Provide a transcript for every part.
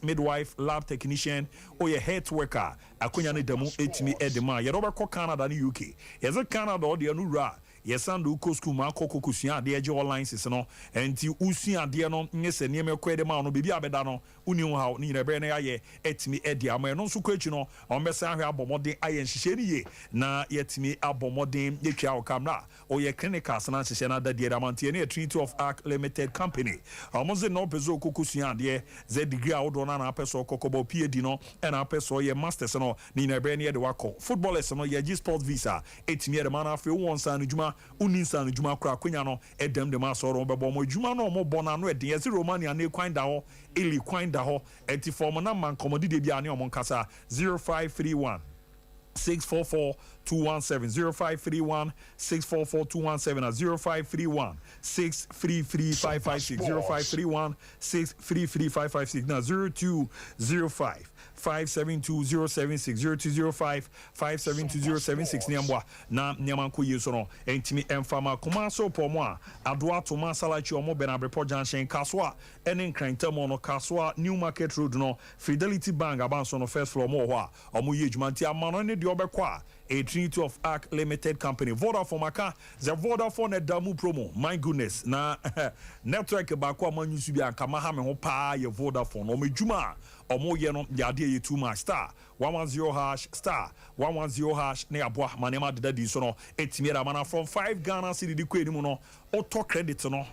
midwife, lab technician, or your health worker. Akonya ne demo etimi edema. Ye roba ko Canada ni UK. Yes, Canada or the anura. Yes, and do school ma koko kusia de eje online sis no. Enti usia de no nyese nieme ko edema no bibi abeda no. Uni how ni rebe na ye etimi edi ama no so kwachi no. Ombesa hwe abomoden aye nhihye ni ye na yetimi abomoden yetwa o camera. O ye clinicals na nhihye na da de amantie na Trinity of Arc Limited Company. Omoze no pezo kokusia de ze degree a wodo na peso kokobo PhD no e na peso ye masters no ni na be na ye de wako. Footballers no ye G Sports visa etimi de man afi won san adwuma uninsa no dwuma kra kwanya no edem de masoro bebo mo dwuma no mo bona no eden yesi Romania na kwan da ho eli kwan da ho enti form na man komodi de bia ne o nkasa 0531 644-217 0531 644-217 0531 633-556 0531 633-556 now 0205 572-076 0205 572-076 niambwa na nyamanko yeso no entimi emfama kuma so pomo a adoa to masalachi omo benabreport junction kaswa ene nkrantamo no kaswa New Market Road no Fidelity Bank abanso no first floor mo ho a omo ye dwumanti amano ne de obekwa a Trinity of Arc Limited Company Vodafone aka the Vodafone damu promo my goodness na network ba kwa manyusu bia kama ha me ho pa ye Vodafone omo dwuma omo ye no ya de ye too much star 110 hash star 110 hash na aboa manema de dadi so no etimiera mana from 5 Ghana cedi di kwa enimu no auto credit no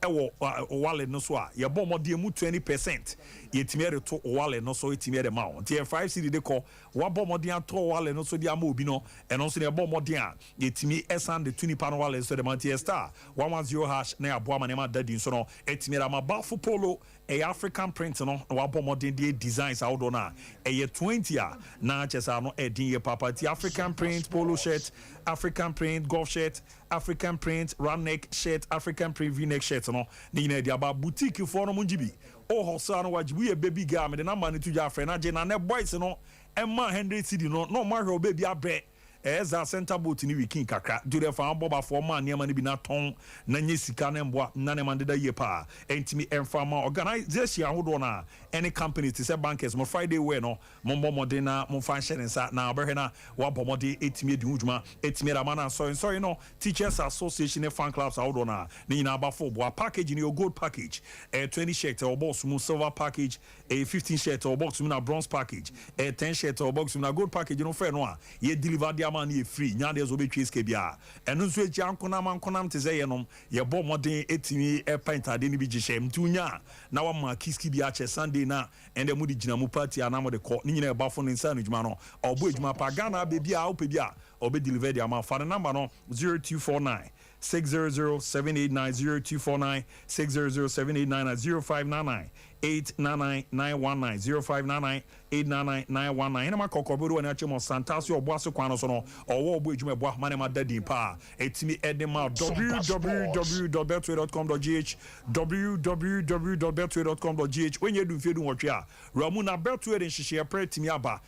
ewo wallet no so a ye bo modie mu 20% ye timiere to wallet no so etimiere ma on tie 5 cedi de ko wa bo modie to wallet no so dia ma obi no eno so ne bo modie a ye timi esan de 20 pan wallet so de man tie star 110 hash na aboa manema dadi so no etimiera ma bafo polo a African print no wa bo modie de designs out on a ye 20 a na chesa no edin ye papa ti African print polo shirt African print golf shirt African print round neck shirt African print v-neck shirt no ni na dia ba boutique for no munjibi o hosa no wajibu ye baby girl me de na man to ja friend na je na ne boys no emma 100 cedi no ma hwe baby abre eza center boat ni weekend kakra dure fa boba for man niam na bi na ton na nye sika na mboa na ne man de da ye pa entimi enfama organization ahodo na any company to say bankers mo Friday we no mo modern na mo function nsa na obehwe na wa bomode etimi edi huduma etimi ra mana so no teachers association and fan clubs ahodo na ni na ba for boa package ni your gold package 20 shirt or box mu silver package 15 shirt or box mu na bronze package 10 shirt or box mu na gold package no fair no a ye deliver man ye free nya de zo betwe ske bia eno nso eji ankona mankonam te ze yenom ye bo modern etimi e painter de ni bi gishem tunya na wa ma kiski bia che Sunday na ende mu di gina mu party anamo de ko ni nyina e ba fo no nsa no djuma no obo ejuma pa Ghana be bia o pe bia obe deliver dia ma fa number no 0249 600-789 0249 600-789 0599 899-919 0599 899-919 ina makokobodo wani ache mo santasi obo aso kwano so no owo obo ejuma ebo amane ma dadi pa etimi edema www.betway.com.gh www.betway.com.gh when you do fedu wotwe a ramu na Betway den hihye pre timi aba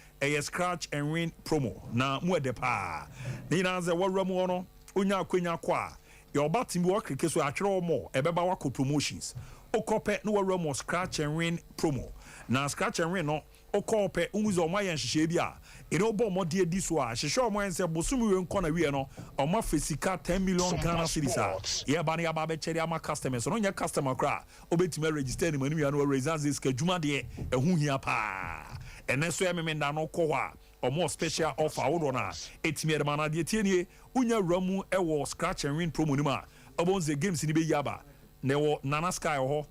scratch and win promo na mu ede pa ni na ze wo ramu no onya akwenya kwa your batting work case we atwere omo ebeba wako promotions okope no wa ramu scratch and win promo na scratch and win no okope umuzo omo yen hihye bia ene obo omo de edi so a hihye omo yen se bosumi we nkona wie no omo fesika 10 million Ghana cedis a ye ba na ya ba be chere ama customers no nya customer kra obetime register ni manu ya no results is kadwuma de ehu hia pa ene so ememe nda no ko a omo special offer wodo na etime de mana de tienie unya ramu ewo scratch and win promo ni ma obonze games ni be yaba ne wo nana sky ho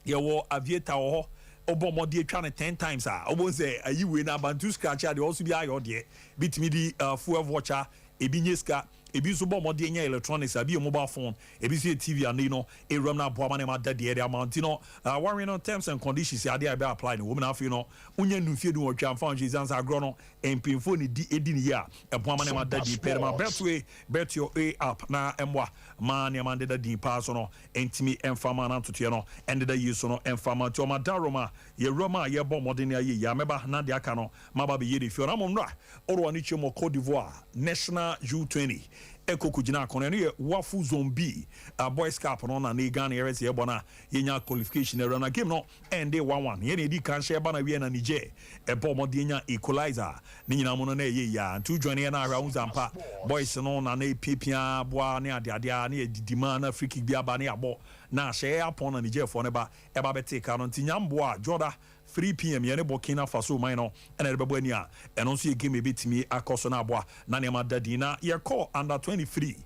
ye wo aviator ho obo modi atwa ne 10 times a obonze ayiwe na bantu scratch a de also bi ayo de bitimi di fuel voucher ebi nyeska ebi so bo modi enya electronics abi mobile phone ebi so TV and no e ram na boa ma da de amount no warning on terms and conditions ya dey be apply no woman afi no unya nufie du otwa amfa nje zansa agro no empinfo ni di edi ni ya e boa ma da di per ma Betway bet your a app na emwa ma ne ma da di pa so no entimi emfama na totoe no ende da yeso no emfama to ma daroma ye roma ye bo modern ya ye ya meba na de aka no ma ba be ye de fi na mo nra oro ani chemo Cote d'Ivoire national U20 eko kujina kono no ye wafu zombie boys cup no na Ghana yeres ye bona yenya qualification era na game no end 1-1 ye na di kan share bana wie na Niger e bo mo de nya equalizer ni nyina mo no na ye ya ntu join ye na round zampa boys no na na pipia boa ne ade na edidima na free kick bia ba na abo na share upon na Niger for ne ba e ba bete ka no ntinyamboa Jordan 3 p.m. yene Burkina Faso mine and everybody and also you give me bit me akoso na boa na ne madadina ye call under 23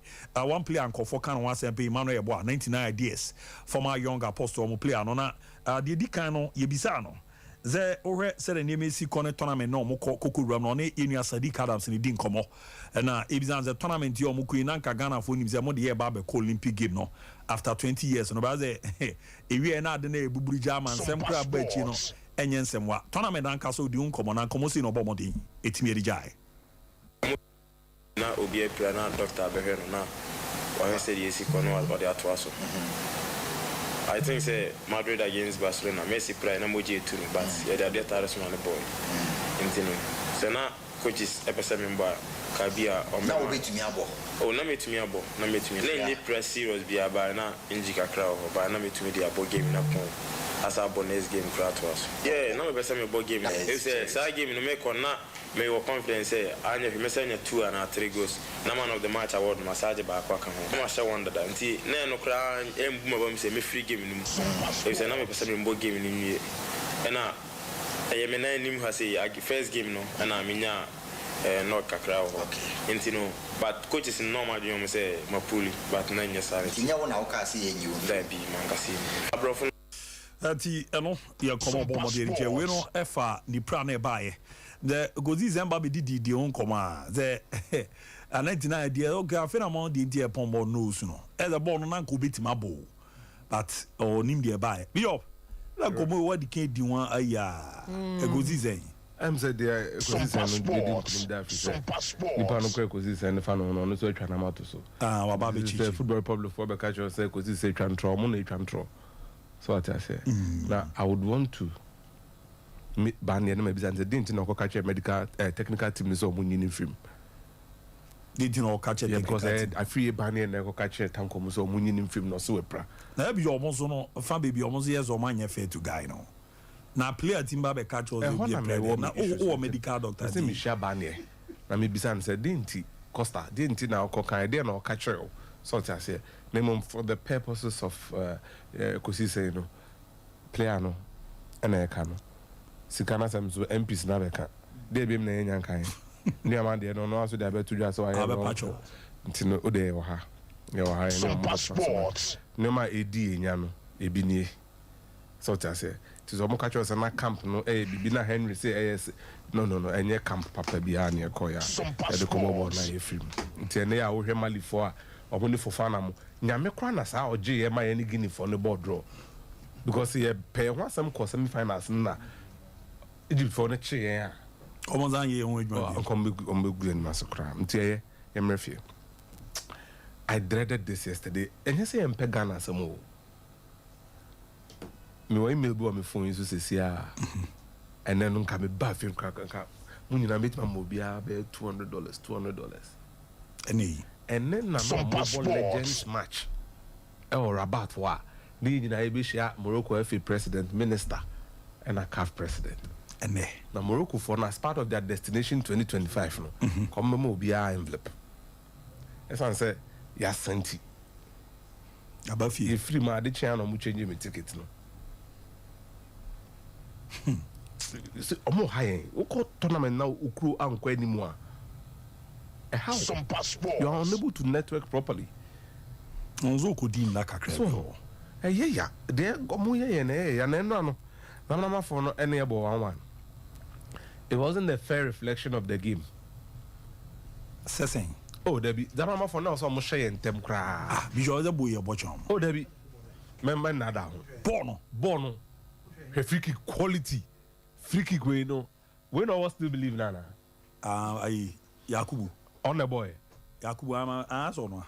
one player and for can one sempe Emmanuel boa 99 ideas former young apostle mo player no na de di kan no ye bisa no ze ohwe se de neme si kone tournament no mo koku ram no ne enu asadi Adams ni di nkomo na ebizan ze tournament yo mo ku na nka Ghana fo nim ze mo de ye ba be Olympic game no after 20 years no ba ze ewie na de na ebuburu German sem kra ba chi no enye nsemwa tournament anka so di nkomo na nkomo si no bo modin etimi eri jai na obi epira na doctor behwe no na wa se di esi kono about the atwaso I think say Madrid against Barcelona Messi play na moje to me but yeah they are there to on the ball intino so na coaches epese member kabia o na obetumi abo o na metumi abo na ni press serious bia ba na inji kakra o ba na metumi di abo game na pon as a bonus game crowd was yeah na epese me ball game if say sa game no make on na me your confidence say anya me say 2 and 3 goals na man of the match award massage ba kwa kan ho ma sha wonder that nti na no kra embu ma bam say me free game nim if say na me pese me ball game nim wie na me na nim ha say first game no na me nya not kakra ho nti no but coaches in normal you say mapuli but na nya sare nya wona wo ka say yenyi wo da bi man ka say abrofo ati eno ye komo bo mo de je we no efa ni pra na bae the gozi zamba be di on koma the anatina idea okay afena mo di die pombo no su no e the ball no na ko betima ball but o nim de bae bi up na ko mo wadi kan di wan aya e gozi zen am said there gozi zen no di da fi say ni pa no ko gozi zen fa no so atwa na mato so wa ba be chi the football republic for be catch you say gozi say twa ntro mo na twa ntro so what I say now I would want to ban the enemy because they didn't know catch a medical technical team is on winning film. Didn't know catch a because I free ban the enemy catch a tanko so winning film no so pra. Now be almost no fan baby almost years or man fair to guy no. Now player team ba be catch us be a player na o medical doctor. Say Michelle Barnier. Na me bisan say didn't Costa didn't na ko kan dey na catch you. So what I say minimum for the purposes of kosi say no player no na e ka no sikana sam so MPs na be ka dey be na enya kan ni amande no no aso dey be to dwa so aye no ntino o dey wo ha ye wo ha no ma edi enya no ebi nie so what I say tizo mo catch us na camp no bibi na Henry say no enye camp papa bi ha na e ko ya e de ko mo na ye film ntene ya wo hwe malifo a oboni fofana mo nyame kwa na sa oje ye ma ye ni gini for no board draw because ye pay ho some ko semi finals na Egypt for no chi ye a omo zan ye ho adwuma on be na sokra ntie ye mrefie I dreaded this yesterday and you say empe Ghana some o me wa email bo me phone so sesia and then nka me ba film nka munyina meet ma mo bia be $200 any and then na Mobile Legends match or Rabat wa ni na ebishia Morocco FA president minister and a CAF president and na Morocco for as part of their destination 2025 no come mo bia envelope esan say ya senti abafi e free ma de chia no mo change me ticket no omo high o ko tournament na ukru anko animu a how you are unable to network properly onzo ko di na kakra so yeah there omo yeah na no na for no any about 1-1 it wasn't the fair reflection of the game sesen oh there be that mama for now so mo share ntem kra bi jo ze boye bochom oh there be member nada ho bono free kick quality free kick we no still believe nana ai Yakubu on the boy Yakubu ama so no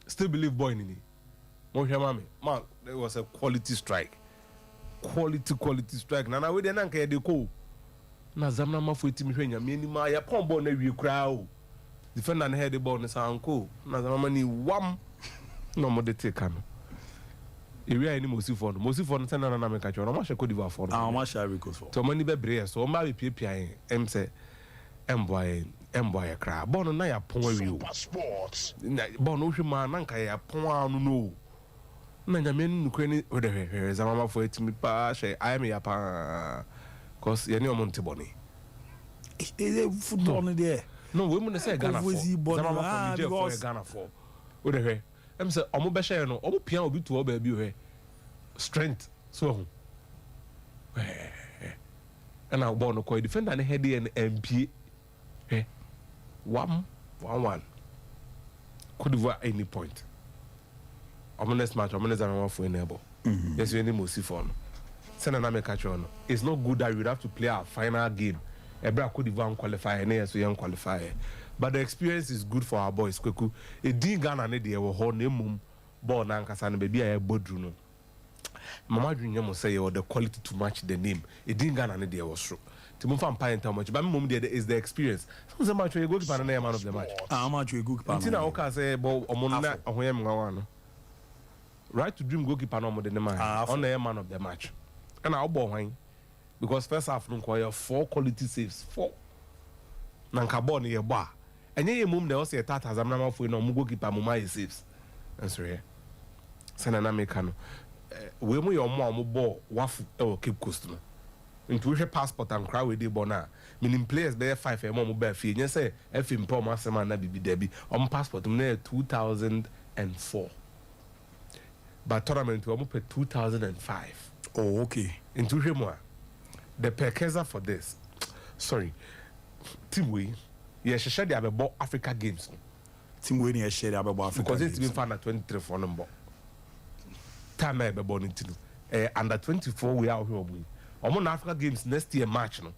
still believe boy ni mo hwe mama man there was a quality strike nana we dey na nka ye dey ko na zamna mafo etimi hwe nya me ni ma ya pombo na wie kra o defender and head the ball and say uncle na mama ni wam no mo de take am area any Mosifo no ten na make catch no ma Cote d'Ivoire for ah ma share record for to money be brave so ma be pia em say emboy kra ball no na ya pon awi o na ball no hwema na nka ya pon anu no na nyame nukwe ni ode za mama for etimi pa she I me ya pa cause ye ni omonte boni football no there no we mun say Ghana for Zama for Ghana for ode em say omo be share no omo pia obi to oba bi o strength so ho and our ball no ko defender ne head and MP 1-1 could have any point omo next match omo next Zama for enable yes we need Mosifo no send na me catch on it's not good that we have to play our final game Ebra Cote d'Ivoire qualify and so young qualify but the experience is good for our boys kweku e din Ghana ne de wo ho na mum ball na nkasa no baby a bodru no mama dwunya mo say the quality to match the name e din Ghana ne de wo so ti mo fa mpa enta much but mum there is the experience so much we go keep an man of the match much we go keep an tina o ka say ball omo na ahoyem nwa no right to dream goalkeeper no mo de man on the man of the match and I ball hwan because first half no require 4 quality saves 4 na nka ball no ye bo a enye ye mum na o say tata azam na mafo no mo goalkeeper mo my saves answer here sana na make no we mu ye mo ball wafu e Cape Coast no into we passport and crowd we dey ball na meaning players be 5 e mo be fie nye say FM pro ma sema na bibi debi passport mo na 2004 but tournament we mo pe 2005 oh okay into we mo the perkeza for this sorry team we share the abebo Africa games team we ni share the abebo Africa because it's been found at 23 for number time abebo ni tinu under 24 we are here omo na Africa games next year March no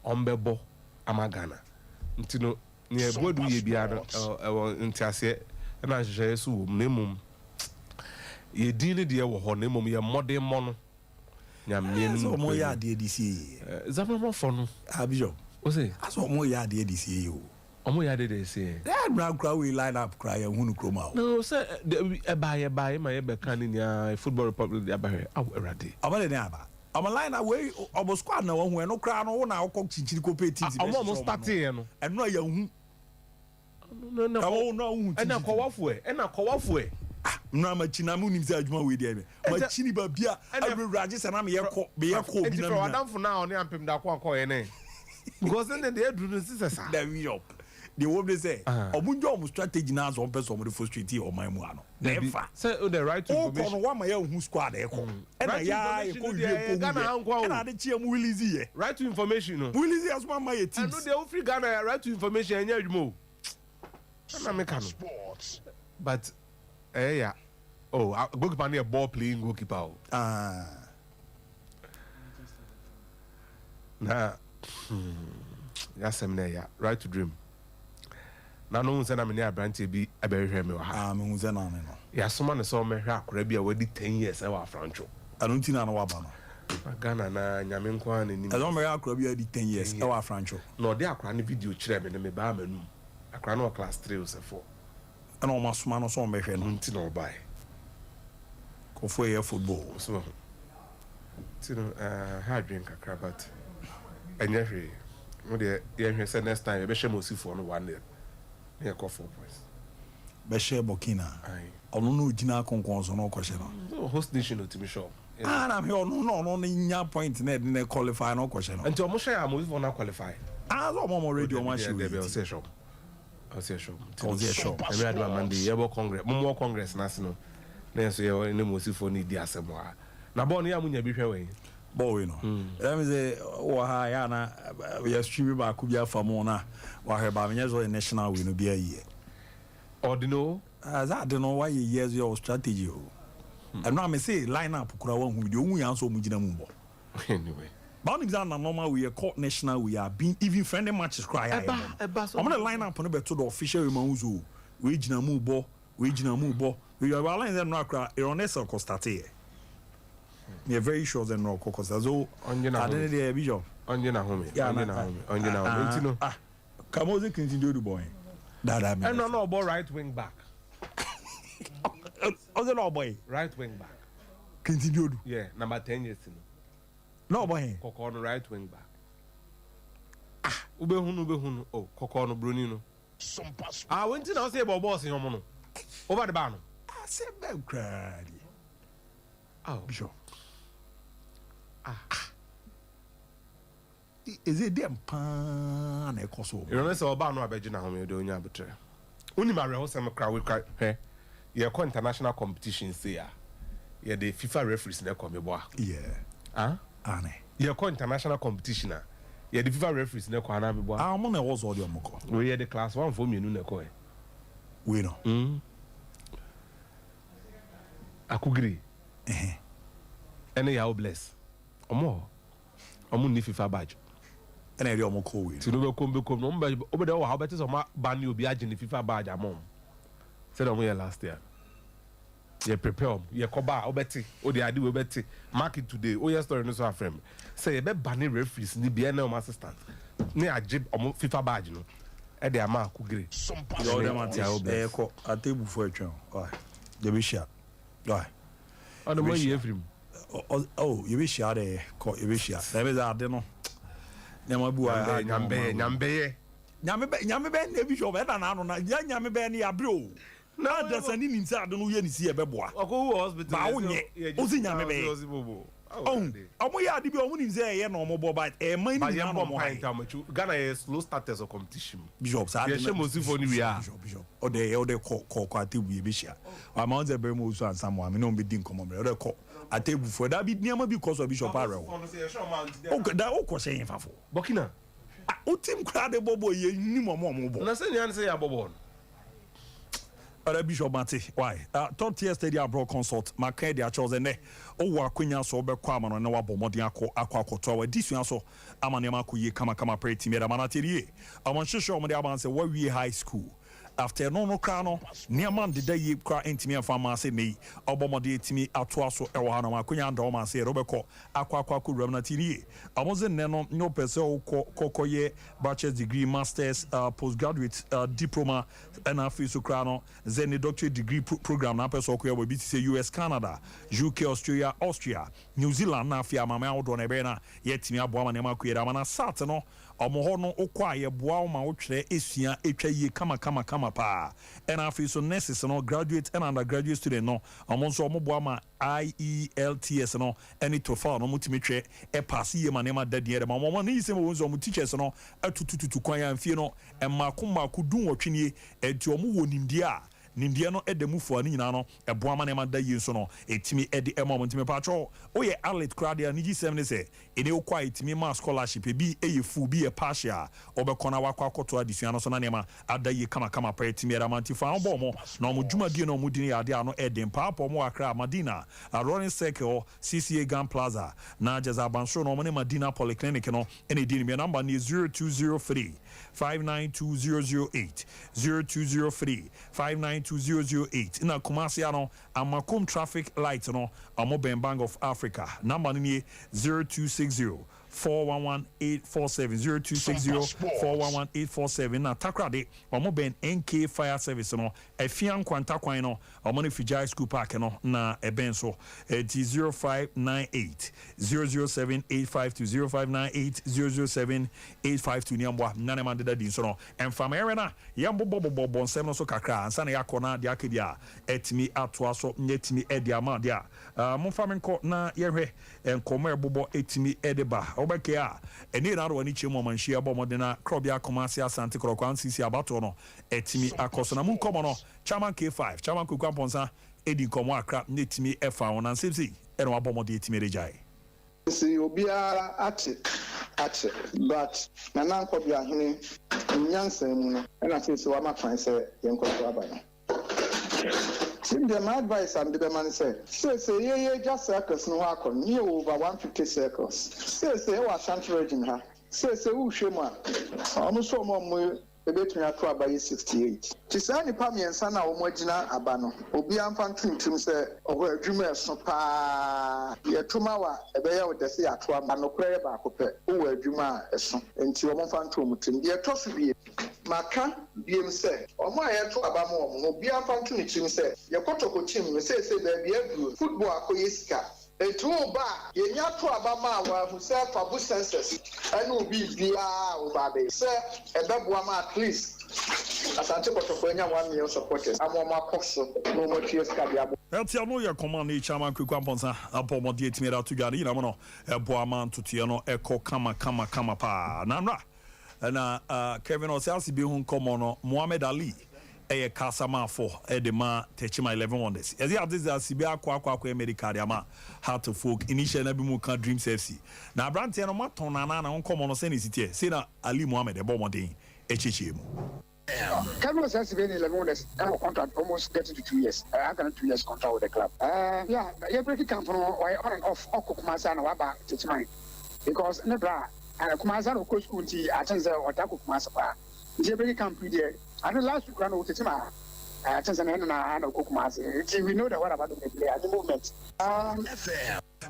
ombebo amagana ntino ni ebodu ye bia no ntiase na share so nemum ye din de wo ho nemum ye modern mo no nyamien so mo ya de disi zama for no abijo o say aso mo ya de disi o omo ya de say that brand crowd we line up cry and hunu kroma no say e buy ma ye be kan ni Football Republic de abahe aw erade abale ne aba am line up we obo squad na wo hu no kra no na akọ chinchiri ko petiti omo mo start here no eno ya hu no ka wo na hu ena kọwafo e no ma china mu nim se adwuma we de ma chini ba bia awuraje se na me ye kọ obi na me adam for now ne ampem da akọ ye ne because then they do no sisa the we up the what they say omunjo omu strategy na so person omu frustrate o man mu ano never say the right to information o kono wa ma ya hu squad e ko e na ya e ko wie ko e na de chia mu release ye right to information no release as ma ye teams no dey free Ghana right to information enya adwuma na me ka no but yeah oh goalkeeper na ball playing goalkeeper na yasem na ya right to dream na no unse na me ne abrante bi aberehwe me wa ha me unse na me no ya soma ne so me hwe akora bi a wadi 10 years e wa Francho anunti na wa ba no Ghana na nyame nkwa na ni azo me akora bi adi 10 years e wa Francho no de akora ne video kire me ne me ba manu akora no class 3 o se 4 ana o masoma no so me hwe no nti no bai ko fo ye football so tino hard drink akra but enya hwe mo de ye hwe say next time be share Mosifo no 1-0 ne ko 4 points be share Burkina ono no gina konkon so no ko share no host nation no timi show na me ono no nya point na de ne qualify no ko share no nti o mo share Mosifo na qualify so mo radio ma show de be o say show every other Monday yebo congress mo congress na se no na so ye ne Mosifo ni di asemo a na ball no ya munya bi hwe we boy no let me say wa ha ya na ya stream ba ku bia famo na wa he ba me so national we no bia yi ordino as I don't know why years your strategy and now me say line up kura wan hu di ohun ya so mu gina mu bo anyway but on exam na normal we court national we are being even friendly matches cry I'm gonna line up on the to the official manzo we gina mu bo we are line them no cry ironesa ko start here me very sure them no cause so onjina adene dey bijo onjina home ntino kamoze continue do boy That and no about right wing back. No boy. Right wing back. Continue. Yeah, number 10 years. No boy. Koko on right wing back. Ubehunu. Oh, Koko no Brunino. Sompa. I went to now say about boss in your mono. Over the ban. I said, "Man, cried." Oh, Bishop. Is it them pan e koso? you know say oba no abegina home you do nya betre. Uni mare ho sem kra we kra he. Ye ko international competition say ya. Ye the FIFA referees na come bo a. Yeah. Ah? Ane. Ye ko international competition a. Ye the FIFA referees na ko na be bo a. Ah, mo na was all the omoko. We ye the class 1 for me nu na ko e. We know. Akugiri. Ene ya bless. Omo ni FIFA badge. And I omoko we. Tinu be kom no mba obe de wo ha beti so ma ban ni obi age ni FIFA badge amom. Said on here last year. You prepare you koba obeti o de ade we beti mark it today. O your story no so afrem. Say you be ban referees ni bia na o assistant. Ni age omo FIFA badge no. E de ama Akugiri. Sompa. Yo dem ante ko atebu fo atwa. Why? They be share. Why? On the way you every. Oh, you be share there. Ko you be share. There be that no. Nyama bu a Nyambe. Nyame be na bi show be na no na nyame be na ya bro. Na da sani ni nsa ade no ye ni si e be boa. Oko hospital. Ba wonye. O si nyame be. Oh, omo ya ade bi omo ni nsa ye na omo bo ba e man ni na omo hai. Ghana is slow starters of competition. Bishop sa. Ye shemo si for ni we are. Bishop. O de ko atebu ye be share. Wa ma onze be mo so ansam wa me no be din komo me. O de ko atebu for that be niam bi cause of Bishop Arewo. O da o ko se yin fafo. Burkina. O team crowd de bobo ye ni mo bo. Na say nyan say ya bobo. Bishop Mate, why? Third year stadium abroad consult, my care their chosen ne. Oh, Wakunya so be kwama no na wabo modiako akwakoto we disu so amanema ku ye kama pre team da manatiri. I want to show me the abanse where we high school. After no crano, near man did they ye cry intimate farmer say me, Obomodi timi atwa so ewa na Makunya and Doma say Robeko, Aquaku Ramnatiri. I wasn't no person kokoye, bachelor's degree, master's, postgraduate, diploma, and a fiso crano, then a doctorate degree program, na person will be to US, Canada, UK, Australia, Austria, New Zealand, na fia mama on a bena, yet me a boama nemakuera, mana satano. Omohono okwaye boa ma wotwere esua etwa ye kama pa and afi so nurses no graduate and undergraduate student no omonso omoboa ma IELTS no any TOEFL no mutimi twe e pass ye manema dadie de ma mo no yise mo zo mo teachers no atutututu kwan ya mfie no e maku dun wotwenie enti omo wo nimdie a nimdie no edemu fo ani nyina no eboa ma nema da yi so no etimi edi ema mo ntimi patro oye athlete crowd ya niji sem ne se ene okwa etimi ma scholarship bi eye fu bi e partial obekona wakwa akoto adisua no so na nema ada yi kama pa etimi era manti fa obo mo na mo dwumadie no mo dini ade ano eden papa mo akra Madina running circle CCA Gun Plaza na jaza bansho no mo ne Madina Polyclinic no ene di ni number ni 0203 592008 0203 592008 in a Kumasiano Amakum traffic light no Amoben Bank of Africa number ni 0260 411-847 0260-411-847 na takrade Amoben NK Fire Service no Efian Kwanta Kwan no Amone Fijai School Park no na Ebenso 0598 007 852 0598 007 852 niambwa nane da din so no emfama erena yambo bobo nsem no so kakra ansa na yakona de akadia etimi atoa so nyetimi edi ama de a momfame nko na yehwe enkomo ebobo etimi edeba obeke a eni na ro ani chemu manhia bomode na krobia komasi asante krokwan sisi abato no etimi akoso na munkomo no chairman K5 chairman Kwamponsa edi nkomo akra netimi efa won ansepsi eno abomode etimi rejai see obia ate but nana nkọ bia hene nyansa mu no na say wa ma fan say yenko to abana sim the my advice and the man say ye just circles no akọ near over 150 circles say wa central region ha say wo hwemu a almost so mo ebetumi ato abaye 68 tisani pa miensa na wo magina aba no obi amfa ntuntum se oho adwuma eso pa yetuma wa ebeye wo dese ato aba no kure ba akopɛ wo adwuma eso enti wo mfa ntum tim ye to so bi maka biem say omo ayeto abamo omo obi afanto ne chim say ye kotoko chim no say baby aduro football akoyesika etu ba ye nya to abama wa hu say fabu census anu obi bia obabe say ebeboa ma at least asante kotoko nya 1 million supporters amoma koso no mo tieska bia Eltia no ya command ni chairman kwekwa mponsa apomodi etimira to gari na mo no eboa man tutie no eko kama pa na Kevin Osiasi bi hu nkomo no Muhammad Ali eye kasama for edema techima 11 wonders ezi adizi asibi akwa America dia ma Heart of Folk initial na bi mu kan Dreams FC na brante no maton na nkomo no se ni sitie se na Ali Muhammad ebo modern echichi mu Carlos has been 11 wonders contract almost getting to 2 years. I got 2 years contract with the club. Yeah, you break camp on and off Kumasa and Waba Tichmai because Nebra and Kumasa or Coach Kunti attends or Taku Kumasa. You break camp there. I don't last week run with Tichma. Attends and Kumasa. We know that what about the play at the movement.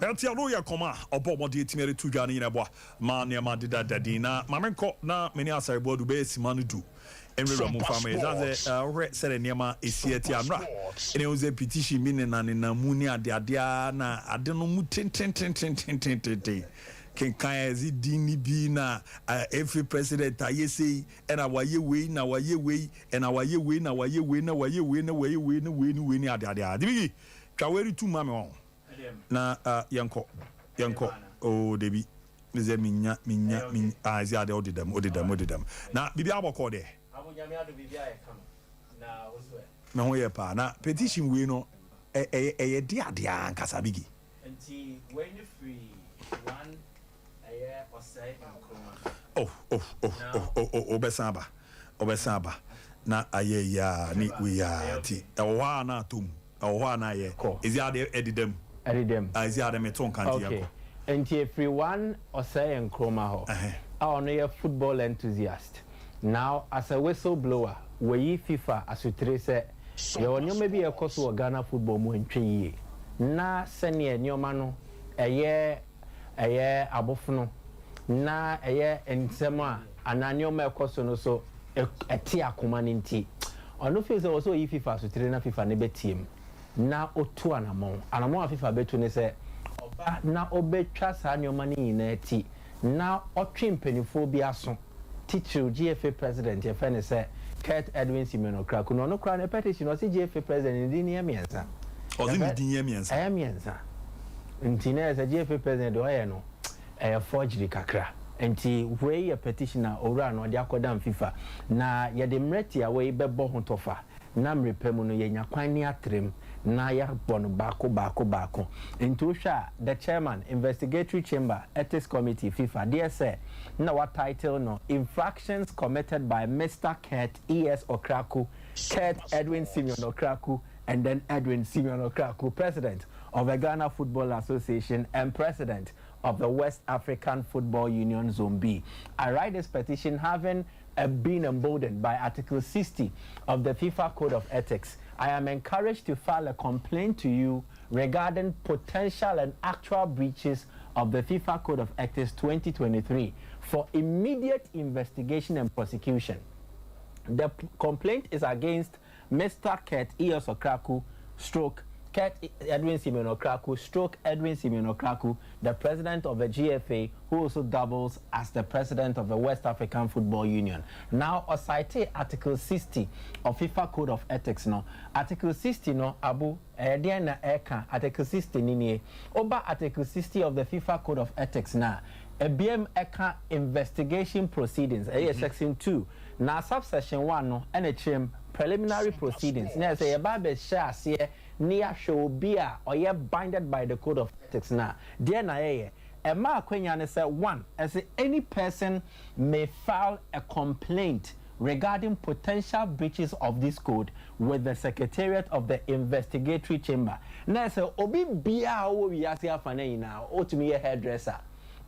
Eltia no ya koma obomodi etimere to gani na boa ma ne ma dida dadina mamenko na meni asare bodu be simanu du enwere mu family that's a sere niema esieti anra ene uze petition mi ne na mu ni ade na ade no mu ten kenkan ezi dini bi na every president ayese na waye we na waye we na waye we na waye we na waye we na waye we na we ni ade bi twaweri tu mame won na yanko oh debi nze minya azi ade odidam na bibi aboko de abonyame ado bibi aye kama na oswe me ho ye pa na petition we no ye de ade ankasa bigi nti when you free one aye osai nkroma obesaba na aye ya ni we ya ti ewa na atom ewa na ye izi ade edidam izi ade meton kanti yanko nti everyone osai nkroma ho no ye football enthusiast. Now, as a whistleblower, we FIFA as you trace you only maybe a course of Ghana football more in 3 years. Na senior nyomano a year abofuno na a year and sema ananyoma course no so a tia kumaninti. On no face also FIFA so trainer FIFA nebe team. Na otu anamo FIFA betu ne se oba na obetwa sa nyoma ni na ti na otwe mpanifo bi aso teacher GFA president your friend say Kurt Edwin Simeon Okraku no kra na petition o si GFA president ndi ne miensa o di ndi miensa miensa nti na say GFA president o ye no forgery kakra nti we a petitioner owura no de akoda FIFA na ye de mreti a we bebo ho tofa na mrepemu no ye nya kwan ni atrem na ya bono bako into the chairman investigatory chamber ethics committee FIFA DSA na what title no infractions committed by Mr. Kurt ES Okraku Kurt Edwin Simeon Okraku and then Edwin Simeon Okraku president of the Ghana Football Association and president of the West African Football Union Zone B. I write this petition having been emboldened by Article 60 of the FIFA Code of Ethics. I am encouraged to file a complaint to you regarding potential and actual breaches of the FIFA Code of Ethics 2023 for immediate investigation and prosecution. The complaint is against Mr. Kurt E.S. Okraku, Kurt Edwin Simeon Okraku, Edwin Simeon Okraku, the president of the GFA, who also doubles as the president of the West African Football Union. Now, I cite Article 60 of FIFA Code of Ethics. No, Article 60 no abu Diana Eka Article 60 nini oba Article 60 of the FIFA Code of Ethics na BM Eka investigation proceedings. Section 2 na subsection 1 no NHM preliminary proceedings. Na say babe share say near show be or ye binded by the Code of Ethics na there na Emma Quenyane said 1 as any person may file a complaint regarding potential breaches of this code with the Secretariat of the Investigatory Chamber. Now say obi bia o wi ase afane na otumi a hairdresser,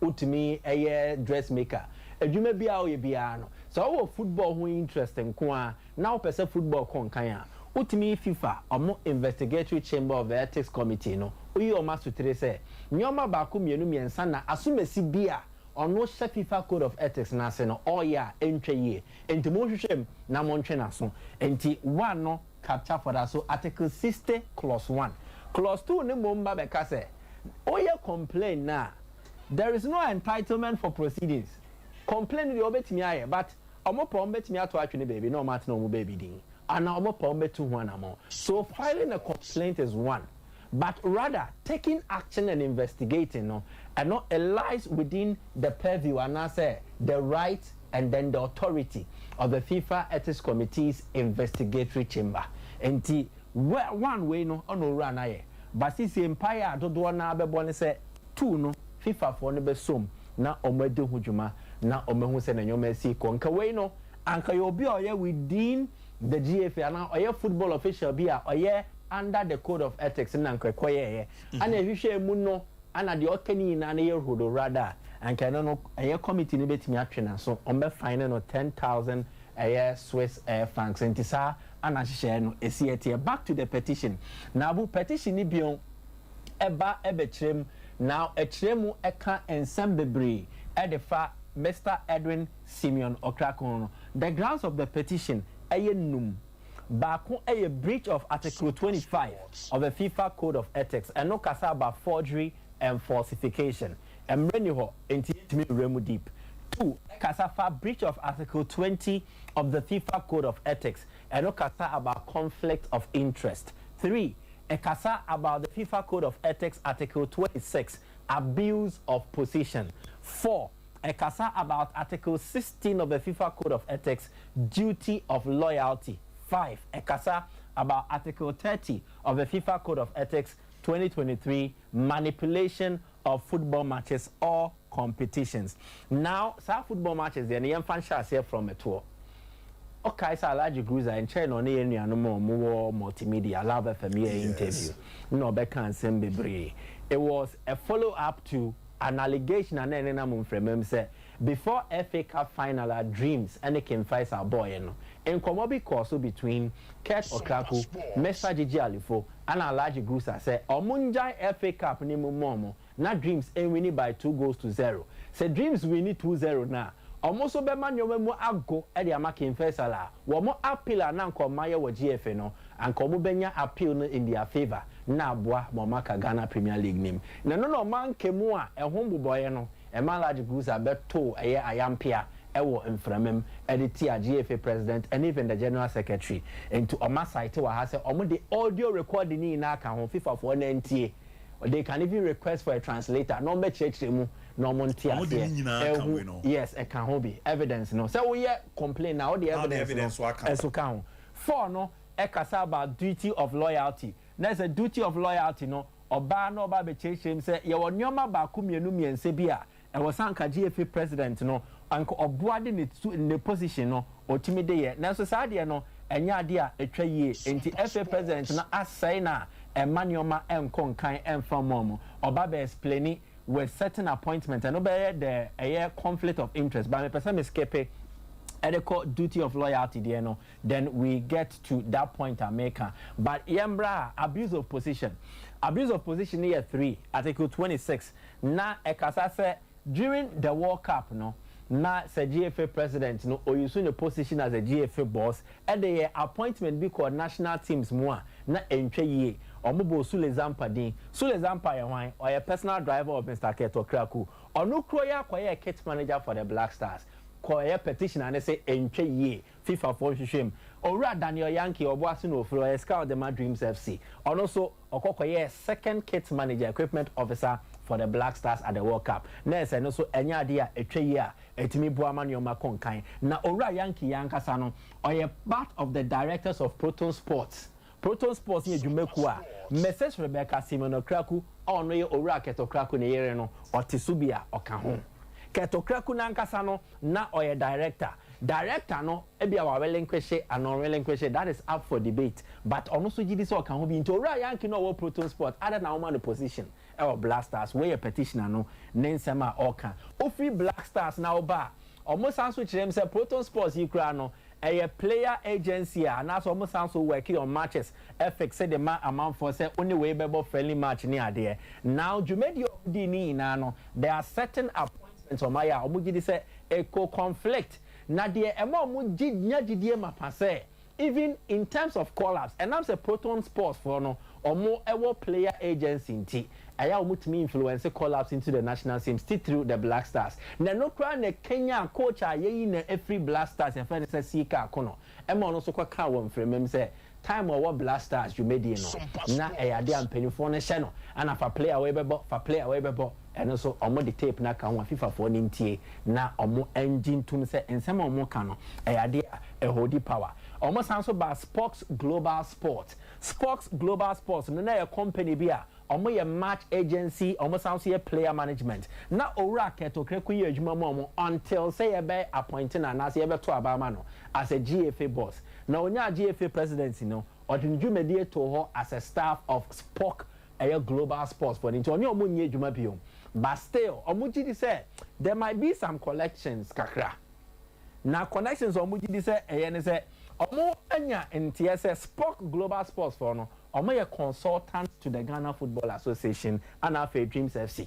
otumi a dressmaker. Edwuma bia o ye bia no. So our football who interesting ko now person football kon kan a otumi FIFA omo Investigatory Chamber of the Ethics Committee no oyi o ma sutre say nyoma ba ko mienu miensa na asumesi bia or no FIFA code of ethics na say no oh yeah entwe ye enti mo hwehwem na mo ntwe na so enti one no capture for that so article 60 clause 1 clause 2 ne mo mba be ka say oh yeah complain na there is no entitlement for proceedings complain the obetimi aye but omo pa obetimi ato atwe ne baby no mat na omo baby din and omo pa obetu ho anamo so filing a complaint is one but rather taking action and investigating no and not lies within the purview and I say the right and then the authority of the FIFA Ethics Committee's investigatory chamber. And one way no on run aye. But this empire do na be born say two no FIFA for no be som na omedo hujuma na omehu se na nyoma si konka way no anka you be oye within the GFA na oye football official be oye under the code of ethics na nkwekoye and ehwehwe mu no ana de okani na ye hodo rather and can no a committee ni betimi atwe na so on be fine no 10,000 Swiss francs entisa ana hye no esiete back to the petition na bu petition ni bion eba ebechrem now echremu eka ensem bebre edefa Mr. Edwin Simeon Okrakon the grounds of the petition ayenum Baku a breach of Article 25 of the FIFA Code of Ethics and no kasa about forgery and falsification. And Reniho intimate remu deep. 2. Kasa breach of Article 20 of the FIFA Code of Ethics and no kasa about conflict of interest. 3. A kasa about the FIFA Code of Ethics Article 26 abuse of position. 4. A kasa about Article 16 of the FIFA Code of Ethics duty of loyalty. 5. Ekasa about Article 30 of the FIFA Code of Ethics 2023 manipulation of football matches or competitions. Now, some football matches, the young fan shall say from a tour. Okay, so large groups are in China on any animal more multimedia, love a familiar interview. No, Becca and Sembebre. It was a follow up to an allegation and then I'm from him say before FA Cup final dreams and they can fight our boy and Komobi course between Kurt Okraku, Mesa Gigi Alifo, and a large groups I say Omunjai FA Cup ni momo na dreams and winning by 2-0. Say dreams winning 2-0 now. Almost Oberman Yomo Ago Eddie Amakin Fesala, Wamo appeal and Uncle Maya wa GFNO, and Komubenya appeal in their favor. Na boa Momaka Ghana Premier League name. No man kemua a humble boy no, a man large goose a beto a year I am Pia, Ewo and Fremem, editor, GFA president, and even the general secretary. And to Oma site to has the audio recording in Naka on FIFA for NTA. They can even request for a translator. No me church mu no montia. Yes, it can be evidence no. So we complain now the evidence no. Count. 4 no ekasa about duty of loyalty. There's a duty of loyalty no. Oba no oba be church him say ye wo nyoma ba ku mienu miense bia e wo sanka GFA president no anko obuade in the position no otimi de ye. Na so sa de no enya ade a etwa yie enti FA president na asai na Emmanuel Nkonkan Mfamomo Oba be explaining with certain appointments and obey the a conflict of interest but me person escape adequate duty of loyalty there no then we get to that point America but yembra abuse of position here 3 Article 26 na ekasa say during the World Cup no na say GFA president no or you the position as a GFA boss and the appointment be called national teams more na entwe ye omobo Sule Zampa din Sule Zampa yan or a personal driver of Mr. Keto Kraku or no kroya kwaye kit manager for the Black Stars kwaye petition and say entwe ye FIFA for shame or Daniel Yankee or Boasin of scout the Dreams FC or also okokoye second kit manager equipment officer for the Black Stars at the World Cup. Next and also enya dia etwe year etimi boaman yo makonkan na ora Yankee Yankasa no or part of the directors of Proton Sports ye dwumaku a Mrs. Rebecca Simon Kraku ono ye ora Keto Kraku ne yere no otisubia oka ho Keto Kraku na nkasa no na oye director no ebia wa relinquish and non relinquish that is up for debate but ono so gidi so oka ho bi nto ora Yankee no wo Proton Sports other na woman the position our Black Stars where a petitioner no nensema oka ofi Black Stars na oba almost answer them say Proton Sports yikra no a player agency and that's almost also working on matches FX said the amount for say only way bebo friendly match near there now Jumedio Dini no there are certain appointments announcement o maya o mugidi say eco conflict na de ema o mugi nyagidie mapase even in terms of call-ups and I'm say Proton Sports for no or more ever player agency nti aya omutimi influence call-ups into the national team still through the Black Stars na no kra na Kenya coach ayeyi na every Black Stars and friend say sika akono ema no so kwa ka won frem say time or Black Stars you made no na eyade ampanifo no hye no ana fa player we bebo and also omo the tape na ka won FIFA for ntie na omo engine tum say ensema omo ka no eyade a holding power almost also by Spox Global Sports. Spox Global Sports, no na company bia, almost a match agency, almost also a player management. Na ora keto kreku ye adwuma mo until say e be appointing and as e be to abama no as a GFA boss. Na onya GFA presidency no, or the dwumadi to ho as a staff of Spox Global Sports for into onye omo nye adwuma bio. But still, omugidi say there might be some collections kakra. Na connections omugidi say ne say omo anya ntia Spock Global Sports for no omo ye consultant to the Ghana Football Association and afa Dreams FC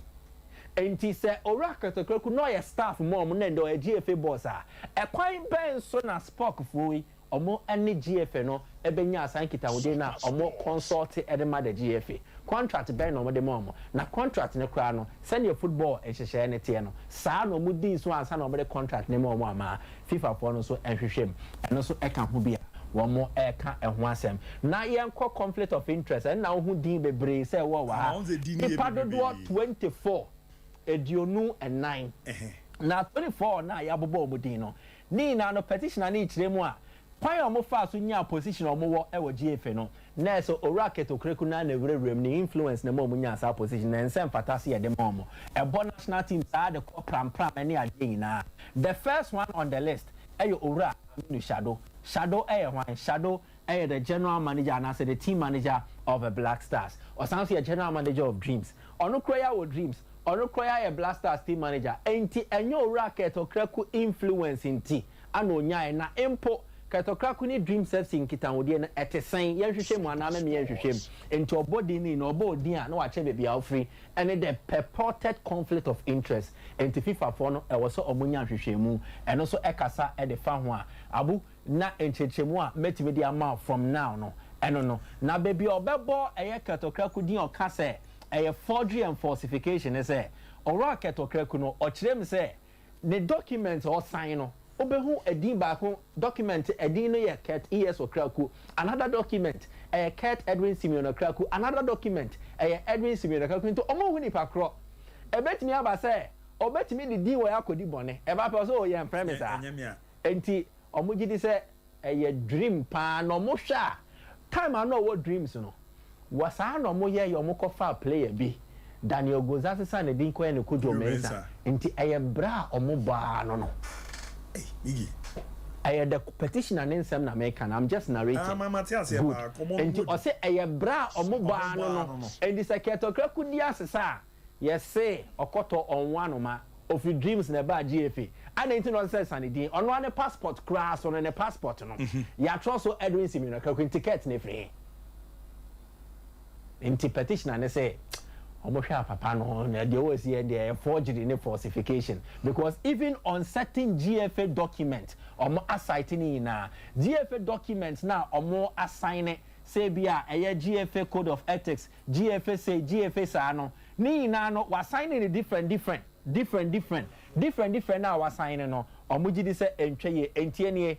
enti say ora katokreku no ye staff mo omo na ndo e GFA boss a ekwan ben so na Spock fuyi omo ane GFA no ebenya asan kitawode na omo consult edema the GFA contract ben no de mo na contract ne kra no senior football ehhehye ne tie no saa no mu din so ansa na omo de contract ne mo ama FIFA for no so enhwehwem eno so eka ho bia wo mo eka eho asem na yenko conflict of interest and na ho din bebre say wo wa ipadodo 24 edionu and 9 na 24 na ya bobo omudin no ni na no petition na ni kiremu a kwan omo fa so nya position omo wo e wo GFA no na so oraket okreku na na wurewurem ni influence na mo nya sa position na ensem fatase ye de mo ebo national team sa de pram ani ade na the first one on the list ayo ora no shadow hwan shadow the general manager and the team manager of the Black Stars or sounds a general manager of Dreams ono kroya wo Dreams ono kroya a Black Stars team manager enti enyo racket okreku influence inti ano nya na impo Katokraku ni Dreams FC nkitawode na etesen yenhwehwe mu anana me yenhwehwe enti obodi ni na obodi a na wa che bebia ofri and the purported conflict of interest enti FIFA for no e wo so omunya hwehwe mu eno so ekasa e de fa ho a abu na enchechemu a metime di ama from now no eno no na bebia obebo eye Katokraku din okase eye forgery and falsification e say ora Katokraku no okirem say the documents or sign no obehu edin baako document edin no ye Kurt ES Okraku another document Kurt Edwin Simeon Okraku another document Edwin Simeon Okraku into omo hu ni pakro ebetimi aba say obetimi di din wo yakodi bone eba pe so ye premise a enti omo gidi say dream pa no mo hwa time ano wo dreams no wasa no mo ye yo mo kofa player bi Daniel Gozasa na din ko ye ne kojo mensa enti bra omo ba no Iggy. I had the petition and insem na American. I'm just narrating. Matthias, and to say a bra or mobile no. And the secretary could sir. Yes, say Okoto on one of your dreams in a bad GFA. And into nonsense and it on one passport class on a passport. No, ya also Edwin Simeon ticket ne free. Into petition and they say. Papa no, they always hear the forgery and falsification because even on certain GFA documents or more assigning na GFA documents now or more assigning say bia a GFA code of ethics GFA say GFA sa no ni na no was signing different now was signing no or mujidi say entwe entienie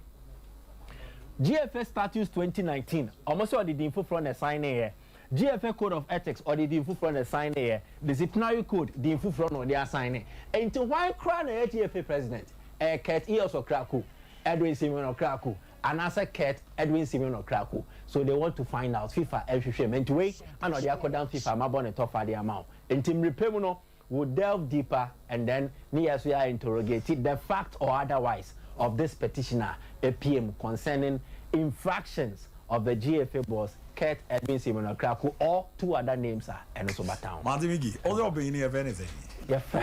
GFA status 2019 almost all the info from the signing here GFA code of ethics or the info from the sign here, the disciplinary code, the info from the signing. And to why crown a GFA president, Kurt ES Okraku, Edwin Simeon Okraku, and as a Kurt Edwin Simeon Okraku. So they want to find out FIFA every and to wait and the down FIFA my bonnet top for the amount. And Team Repemuno will delve deeper and then near we are interrogated the fact or otherwise of this petitioner, a PM concerning infractions of the GFA boss. Kurt Edwin Simeon Okraku or two other names are and also Batown. Madimigi, all of being of anything. Yeah, from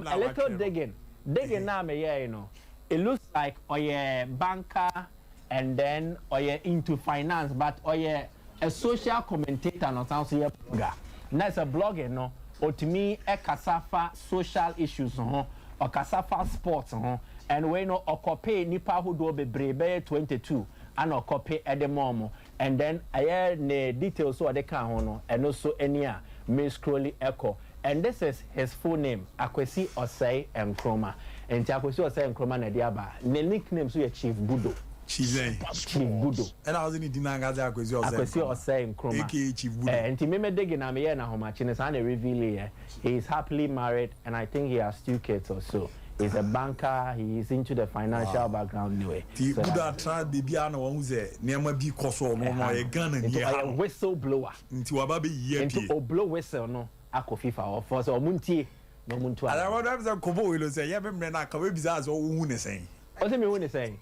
a little digging now, you know, it looks like banker and then into finance, but a social commentator on South Africa. That's a blogger, no. otimi e kasafa social issues ho or kasafa sports ho and we no okope nipa hodo bebrebe 22 and okope edemomo and then aye ne details so de kan ho no and also enia me scrolly echo and this is his full name Akwesi Osei Nkrumah and Akwesi Osei Nkrumah na diaba ne nickname so ye Chief Budo. Chief Budo. And I was in the Dinanga Akwesi Osei Nkrumah. AKA Chief Budo. And me degi na me na homachine sa na reveal here. He is happily married and I think he has 2 kids or so. He's a banker. He is into the financial background anyway. The Buddha tried the Biana one who's near my big coso no more a gun and a whistleblower. Into a baby year. Into a blow whistle no. Ako FIFA or for so munti no muntu. I want to have some kobo will say, yeah, but I can't be bizarre or who is saying. What's me when saying?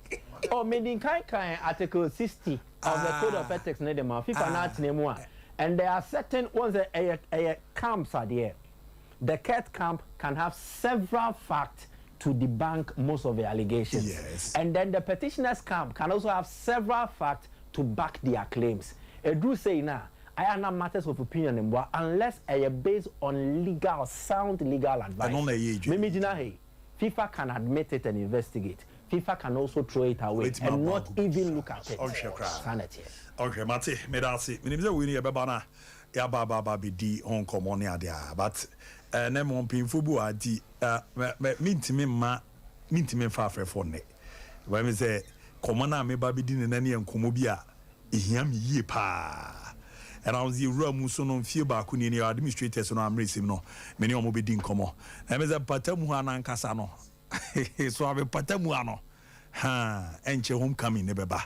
Oh, meaning kind article 60 of the code of ethics near the FIFA not name one. And there are certain ones that a camps are there. The cat camp can have several facts to debunk most of the allegations. Yes. And then the petitioners camp can also have several facts to back their claims. I do say now, I am not matters of opinion anymore unless I am based on sound legal advice. FIFA can admit it and investigate. FIFA can also throw it away and not even look at it. Sanity. Okay, Mate, Medasi. Minimum we need a babana. Ya baba be di on common adia, but nem on painful buadi minti far for ne. When we say common me baby din and any and comobia, ihiam ye pa. And I was the room so no fear back when you administrators on racing no many on be din como. And as a patamuana casano. So I have a patamuano. Ha, enche homecoming nebeba.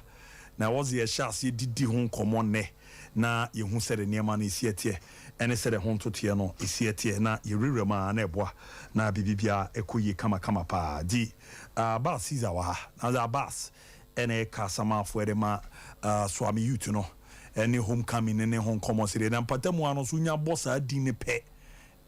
Now was the chassis did home common ne. Na ye hu said near man is yet here, and said a home to tear no is yet here. Na ye rema neboa na bibia ekuye kama pa di bas Caesar na the bas ene kasama for the ma swami youth no any homecoming and home common city and patamu ano sunya bossa dine pe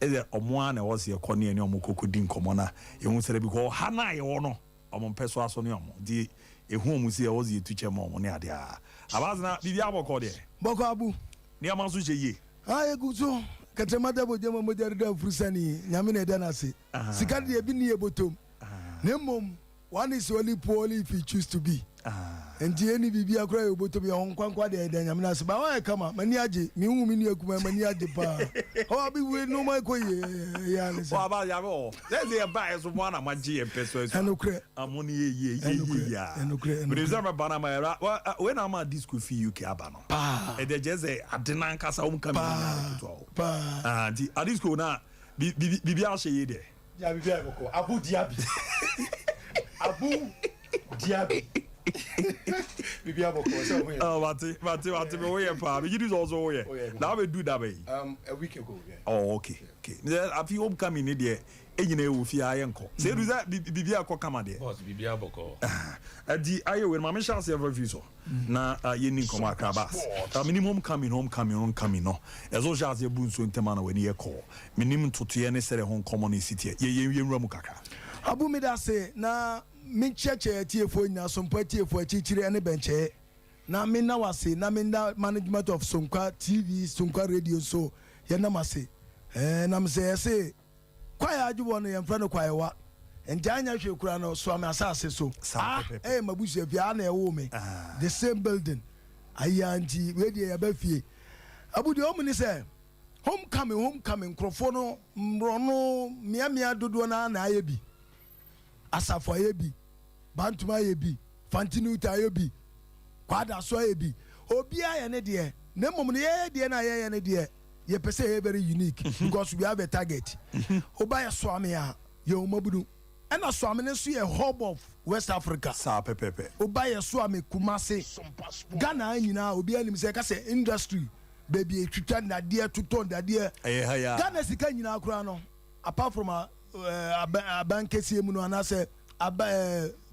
either omoa was your corny and your mukoko din commona ye hu said because hana ye wono omon peso aso ne omo di ehun mu se was ye teacher mo ne ade a abazna bibia boko de boko abu ni amanso je aye guzo katemada bo jema mo jarida furusani nyame na eda na se sika de bi ne ebotom nemom one is only poorly if you choose to be and any bibi akura ebotom ya honkwankwa de eda nyame na se ba wa kama mani age mi hu mi ni akuma mani age pa o abi we no mai ko ye ya ne se wa ba ya bo let's say ba so mo na maji e peso so enokre amoni ye ya enokre but is that bana ma when am a disco fi UK aba no e de jeze adena nkasa o mka mi na di disco na bibi a shey de ya bibi a boko abu diabi abu diabi bibi a boko so we mate me we pa me gidi also we now we do that way a week ago yeah. Oh okay I feel homecoming de enyina e wo fi aye nko say do that bibi akọ kama de boss bibi aboko di aye we ma me chance ever view so na ye ni nko akaba minimum homecoming no ezo chance e bu nso ntema na we ni e call minimum totoye ne sere hon common city ye nwura mu kaka abu mi da say na me cheche tiefo nya Sompa tiefo achichire ne benche na me na wase na me na management of Sompa TV Sompa radio so ye na mase na me say kwaya ajubo no ye mfra no kwaya wa njanya hwe kura no so am asase so mabusu bia na ewo me the same building ayanji we dey ya bafie abu de omni say homecoming crofo no mro no mia dodo na ayebi asafo ayebi bantuma ayebi fantinuta ayebi kwada so ayebi obi aye ne de na mom ne ye de na ye ne de ye pese very unique because we have a target obaya swami ya ye omabudu and a swami ne so ye hub of West Africa sa pepepe obaya swami Kumasi Ghana nyina obi anim se ka se industry baby etwitwa na de tuton da de Ghana sika nyina akura no apart from a bankesi mu no anase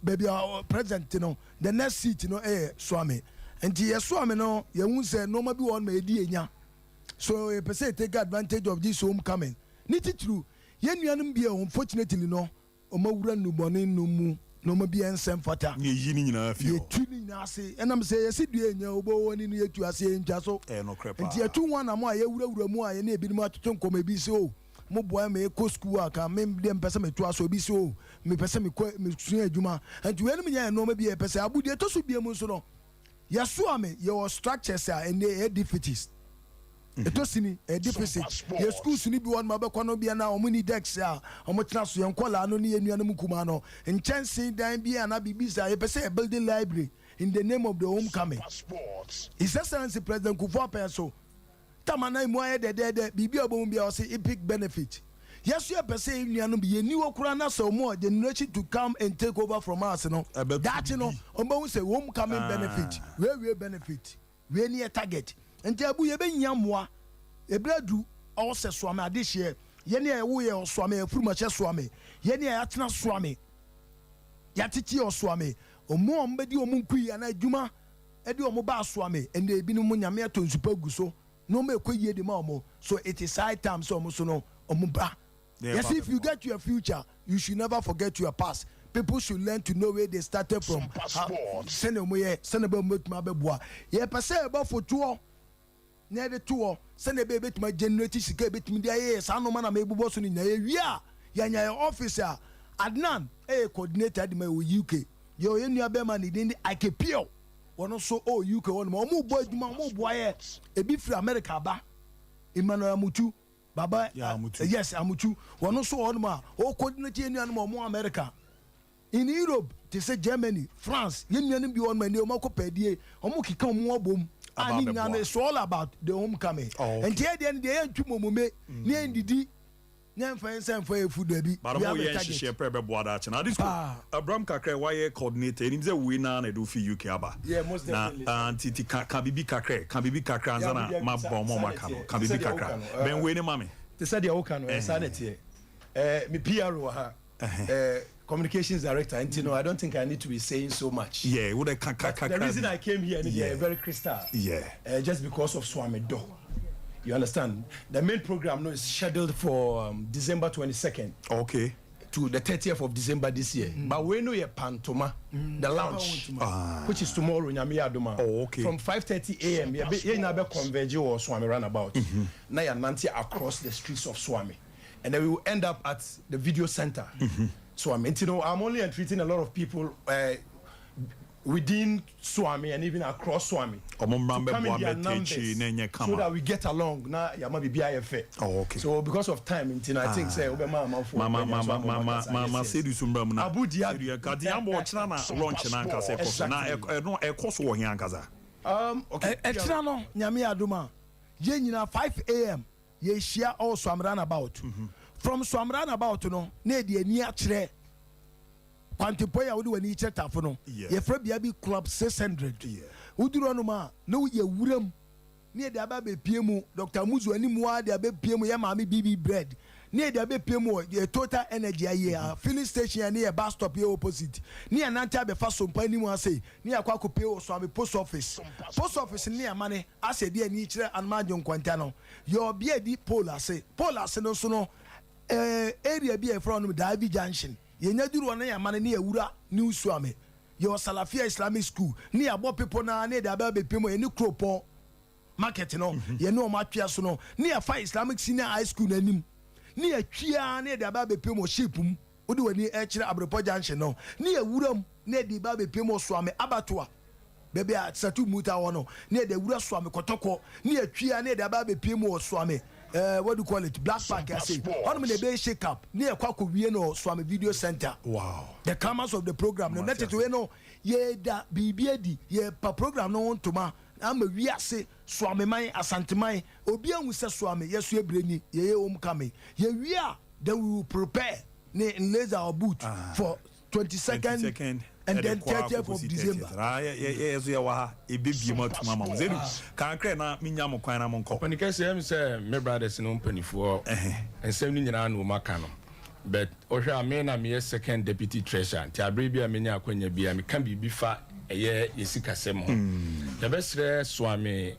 baby president no the next seat no swami and ye swami no ye hu se no ma bi won ma edi enya so a person take advantage of this homecoming niti true ye nuanum bia unfortunately no o mawura nubone no mu no ma bia ensem fata ye yini nyina afio ye tuni na ase enam say ye sidue enya obo woni no yetu ase ntwa so no crepa nti etu wan na mo a ye wura mu a ye na ebi mu atoto nkoma bi se o mo boy me ko school aka me dem pese me to aso bi so me pese me ko me sua adwuma and we no me nya no ma bi e pese abudie to so bi mu so no yeso ame your structures are and they defeatist eto sini e deficit ye schools ni bi won ma be kwa no bia na omo ni dex a omo tena so yen kola no ne yenua no mukuma no enchancy dan bia na bibisa ye pese a building library in the name of the homecoming His Excellency President Kufuor Peso tamana mu aye de bibi obom bia o say epic benefit yes you pese yenua no bi ye ni okura na so mo generation to come and take over from us no that you know omo say homecoming benefit we benefit we ni a target nti abu ye benya moa ebradu o se soame ade hye ye ne e wo ye soame afuruma hye soame ye ne ya tena soame ya titi o soame omo ombedi omo nkui ana adwuma e de omo ba soame ende ebi no nyame atonsupa guso no me koyie de ma omo so it is high time so omo so no omo ba yes if you get your future you should never forget your past. People should learn to know where they started from. Send omo ye send ba motuma beboa ye pese ba foto na de to send e be betuma generate sika betumi dia ye sa no ma na mebubo so ni nya ye wi a ya nya officer Adnan coordinator de ma UK yo ye nua be ma ni din Ikepio wono so UK wono ma omo bo aduma omo bo ye e bi free America ba Emmanuel Amutu baba yes Amutu wono so wono ma o coordinator nua no mo America in Europe they say Germany France ye nua no bi wono ma ni o ma ko pedie omo kika omo obom and it's all about the homecoming. And here the end, the end to Momume, near Didi, Nan Fansan for a food baby. But I'm going to share Prebe Boada. Now, this Abraham Kakre, why coordinator, and he's a winner and do for UK Abba. Yeah, most definitely. And Titi Kabibi Kakre, Kabibi Kakra, Zana, Mabon Makano, Kabibi Kakra. Ben Winnie Mammy. They said the Okano, sanity. Me PRO, communications director, and you know, I don't think I need to be saying so much. Yeah, what the reason I came here, very crystal. Yeah. Just because of Swami Do. You understand? The main program is scheduled for December 22nd. Okay. To the 30th of December this year. But we know your Pantoma, the launch, which is tomorrow in Yamiaduma. Oh, okay. From 5:30 a.m. You never converge or Swami runabout. Now you're Nanti across the streets of Swami. And then we will end up at the video center. So I'm only entreating a lot of people within Swami and even across Swami to come in their numbers so that we get along. Now, oh, okay. So because of time, I think say Mama said you some Abu okay. Etrano nyame aduma. Ye nyina 5 a.m. ye share all Swamran about. From Swamran about no na de ani akire Quantipoya would when each tafono. Ye Frebia be club 600. Uduro no ma no ye wuram near the ababe PMO Dr. Muzu any more the ababe PMO Yamami BB bread. Near the ababe PMO the total energy a year filling station near bus stop here opposite. Near Nanta be fast some penny one say near Kwaku Pay or Swami post office. Post office near money I say dear nature and Majon Quantano. Your beardy polar say polar no sono area be from Davy Junction. Ye nyaduru wana ya mane ni ewura New Swami. Your Salafia Islamic School. Ni abo people na ne da be pemo ye ni kropo market no. Ye no matwa so no. Ni afa Islamic Senior High School nanim. Ni atwia ne da be pemo shipum. Odi wani e kire Abropo Junction no. Ni ewuram ne di ba be pemo Swami abatoa. Bebe a satu muta wono. Ni da ewura Swami kotoko. Ni atwia ne da be pemo Swami. What do you call it? Black Park, I say. How many days shake up near Kwaku Vieno Swami Video Center? Wow. The comers of the program. No, net to no, ye da BBD, ye pa program no one to ma. I'm a we say Swami Mai, Asante Mai, Obian we say Swami, yes, we bring ye homecoming. Ye we are, then we will prepare ne in laser our boot for 22nd. And then 30th of December. Yes, we are a big amount to Mamma. Can't create na Minyamo Quina Monco. When you can say, my brothers in Ompany for and 70 around Macano. But Osha Mena, me a second deputy treasurer, Tabibia Minya Quenya Bia, me can be bifa a year, Yesika Semo. The best Swami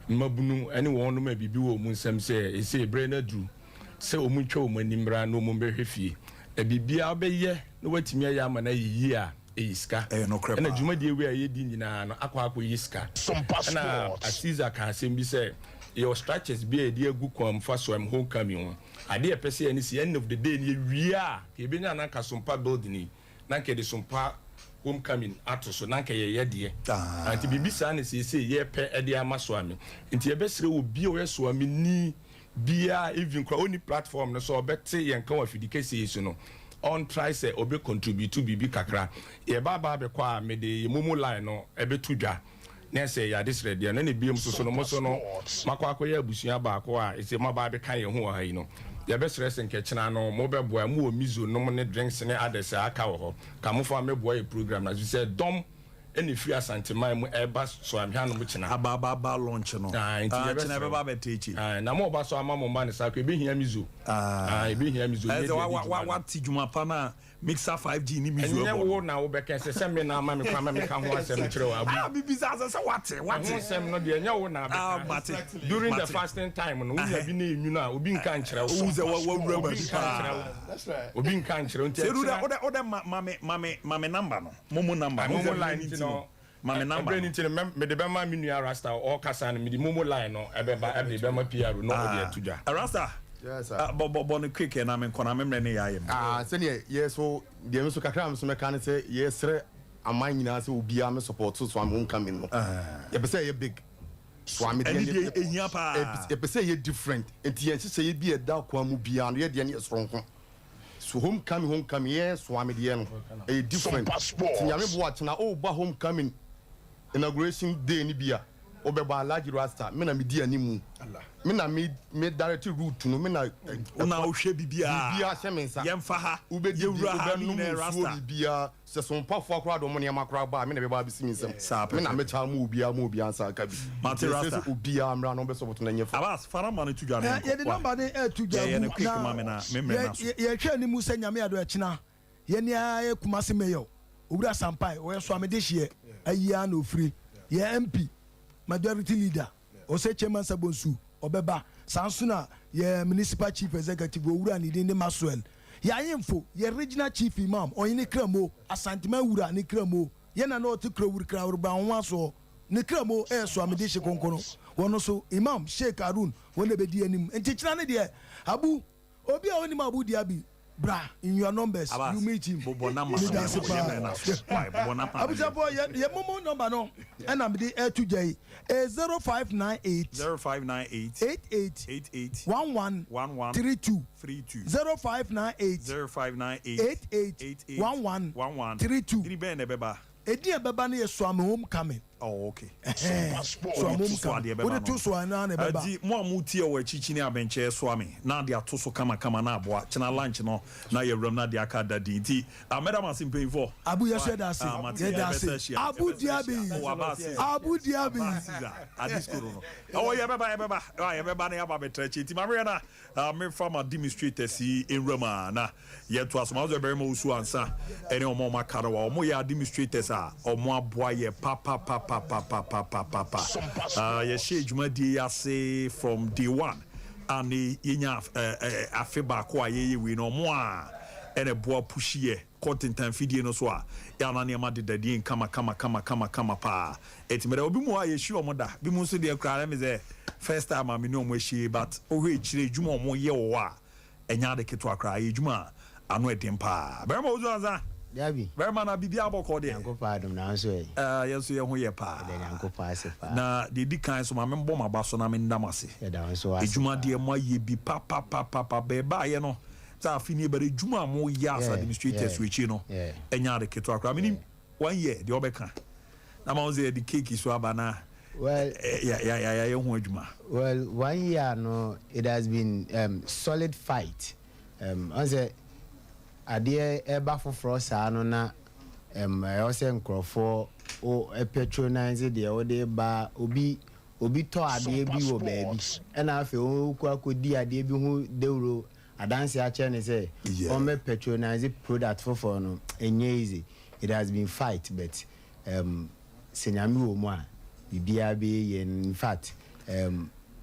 Mabunu, anyone who may be Buo Munsem say, is a brainer drew. So mucho when Nimbra no mumber hefi. A bibia be ye, no wait me a yamana year. Iska no crap and a juma de we are yedin na akwa iska Sompa na Caesar can say your structures be a dear good come first so I'm homecoming. I dear per se and it's the end of the day we are been an anchor Sompa building nanke the Sompa homecoming ato so nanke ye dear and to be bisan is say ye per edia maswami into your best will be or swami ni bia even only platform no so better and come with the case no on try say obe contribute to bibi kakra ye baba be kwa me de mumu line no ebe tudwa na say ya this ready na biem so no so no makwa akoya abusua ba ko a ese maba be kan ye ho ha yi no ya be stress nke china no mo be boa mu omizo no mo ne drinks ne others aka wo ho ka mo fa me boa program na you say dom any free asanteman mu eba so am hia no mo china aba launch no china be ba be techi na mo ba so ama mo ma ne sa ko be hia mizo be hia mizo what tijuma pa na mixer 5G ni mizo enye wo na wo be kan se me na ama me kwa me ka ho asem kire wa abi biza say what asem no de enye wo na be during the fasting time no we bi na enyu na obi nka nkire wo uze wo wura ba that's right obi nka nkire nti oda mame number no momo number momo line no mame number no nti me de be ma me nua rasta o kasa no me di momo line no ebe ba ebe be ma PR no o de atuja rasta. Yes, sir. But quick and I'm in Konamem. Senior, yes, so the Mr. Kakram, so mechanic say, yes, sir, and mine as will be a support, so I'm homecoming. If say a big swami, if say you're different, and the answer say be a dark one will be on the end strong. So homecoming, yes, swami, a different passport. I'm watching now, oh, but homecoming inauguration day, Nibia. Obeba large rasta me na me di animu me na me direct route no me na una ohwe bibia semensa yemfa ha ubedi ura no rasta bibia se Sompa fo akra do mo ne makra ba me na be ba bisi nsem me na me cha mu obia ansa ka bi mate rasta obia amra no be so boto na nyefa abas fara ma ne tudwa ne ye de number ne tudwa ye ne quick ma me na ye hwe ni mu sanya me ado akina ye ne a kumase meyo obura sampai wo so amede hie ayia na ofiri ye MP majority leader o say chairman Sabonsu obeba sansuna ye municipal chief executive owura ni de Maxwell ya yemfo ye regional chief imam oyini kramo asantema wura ni kramo ye na no to krawur krawur ba won so ni kramo so amede hye konkono wono so imam Sheikh Harun wona be di anim enti kira ne de abu obi a oni ma abu di abi bra in your numbers you meet him Bobonama Abujapo ye momo number no and am the air to J 0598 88 11 32 0598 88 11 32 edi ebeba na ye so am homecoming. Oh, okay. So I'm what to so na na beba. Adi mo amuti e wa chichi ni abenche so ami. Na dia to so kama na aboa. China lunch no na ye ram na dia ka dadi nti. Madam asim pay for. Abu ya share that say. Abu Dhabi. Abu Dhabi. Adiskoro no. Oh ye beba. Oh ye beba na ya ba betrechi. Nti ma na me from administrator si in Roma na ye to asoma zo be mo usu ansa. Ene omo makara wa omo ye administrators a omo aboa ye papa ye she juma di ase from day one and yenya afeba ko aye we no mo a ene boa push ye content and video no so a ya na ne ma de dadi kama pa etimere obi mu a ye shi omo da bi mu so de kra me say first time am no mo shi but o he chire juma omo ye wo a enya de keto akra ye juma ano edem pa be ma ozo anza Yabi. Very man a bibi aboko de. Yanko pa dum na so e. Yes ye ho ye pa. De yanko pa se pa. Na de di kan so ma me mbom aba so na me ndamase. Ya da so ase. Ejuma de mo ye bi pa be ba ye no. Sa afini be ejuma mo ya as administrators we chi no. Enya de keto akra. Meaning 1 year de obeka. Na ma onze the cake so aba na. Well, yeah, ho ejuma. Well, 1 year no it has been solid fight. Onze ade eba foforo saa no na o se nkrofo o patronize de o de ba obi to ade bi wo baabi na afi o ku akodi ade bi hu deuro adanse a che ne say o me patronize product foforo no enye easy. It has been fight but senyami wo mu a bibia be in fact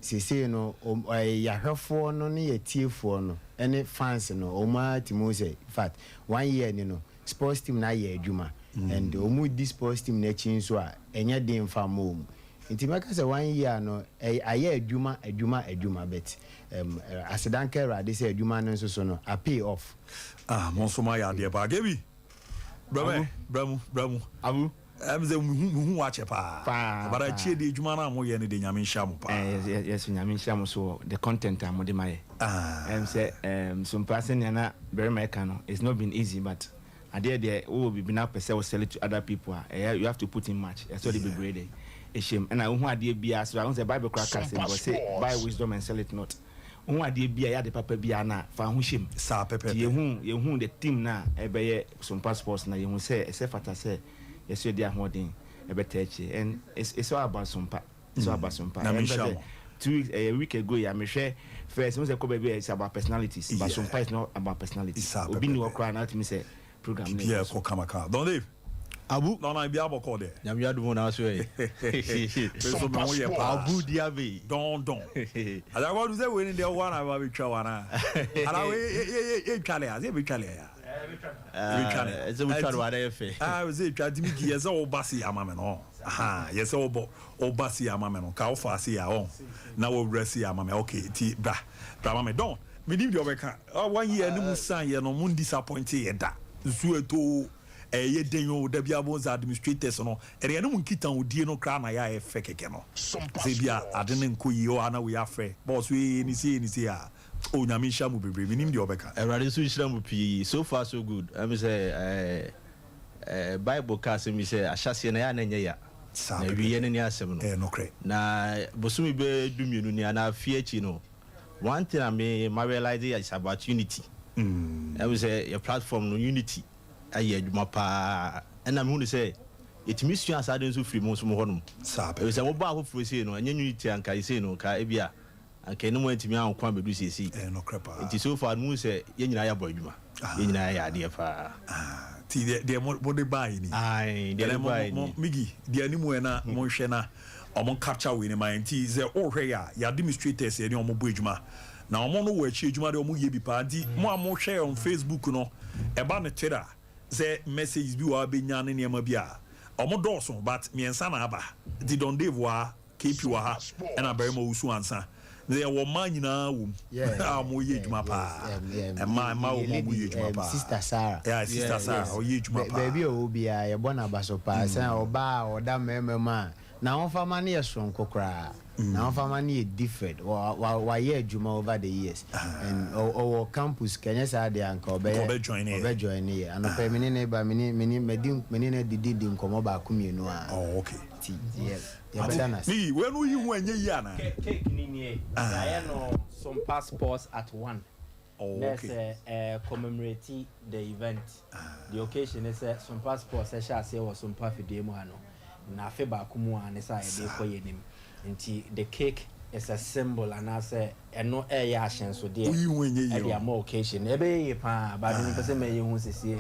sese no yahwefo no ne yetiefo no ene fans no oma timo say in fact 1 year ni no sports team na ye adwuma and omu this sports team na chin so a enye den fa mom nti meka say 1 year no aye adwuma bet asidanka rade say adwuma no so no a pay off mo so ma ya de ba gebi bramu abu say hu wache pa bara chie de adwuma na mo ye ne de nyame nhia mo pa yes nyame nhia mo so the content am de maye say some person na very mechanical it's not been easy but there will be now person sell it to other people you have to put in much so they be graded a shame and I who idea be as I say Bible crackers but say buy wisdom and sell it not who idea be ya the papa be na fa hu shame sa pepe you who the team na e be some passports na you say e say fata say yes you dey holding e be touch and it's all about Sompa it's all about Sompa 2 weeks a week ago ya me share first we say ko be it's about personalities but Sompa is not about personalities obi ni work na to me say program name yeah ko kamaka don't leave abu no na bia boko there nyam yadu na so e so me wo ye pa abu diabe don ada go do say we ni dey one aba be twa wana ala we twale ya be twale ya it's a try what efe we say twa dimi gi yes o basi amame no yes o basi amame no ka o fa se ya on na wo brasi amame okay ti bra mame don me dim di obeka 1 year ni mu san ye no mu disappoint ye da nsu eto ye denyo da bia bo za administrators no ere no nkita odie no kra na ya efe keke no se bia ade ne nkoyi o ana we afe boss we ni se a o nyame hia mu bebre minim de obeka erade so hia mu pi so far so good I mean say Bible cast me say ahyase na ya na nya ya na wiye ne ni asem no no kre na bosumi be dumienu ni ana afie no one thing I realize is about unity I was a platform no unity aye adwuma pa and I'm going to say it miss you as I don't so free mo so mo honum sabe we say mo ba hofro say no anya unity anka say no ka e bia anka no mo antimi an kwa bedu sesi no krepa it so far mo say ye nyina ya bo adwuma ye nyina ya ade pa ti de mo de buy ni ai de buy ni migi de animu na mo hwe na omo capture we ni mind ti ze o hwe ya administrators ye ni omo bo adwuma na omo no wo achi adwuma de omo ye bi pa di mo amo share on Facebook no e ba ne Twitter say messages bi wa be nya ne niam bi a omo doso but miensa na aba di don devoir keep you ha and abere mo usu ansa they wo man nyina wo amo ye adwuma pa e ma wo mo ye adwuma pa sister Sarah o ye adwuma pa baby o bia ye bona baso pa say oba oda mema na on fa man ye son kokra na on fa man ye different wa ye adwuma over the years and our campus kenya sa de anka obe join here and ope menene ba menene didi nkomo ba kumienu a okay yes ni we no yi hu anya yi ana cake ni ni I know some passports at 1 let's commemorate the event the occasion is some passports shall say was some perfide mu ano na fe ba kumu an say dey koye nim nti the cake is a symbol and I say eno ya ahyen so dey e dey more occasion e be ye pa ba dey person me ye hu sisi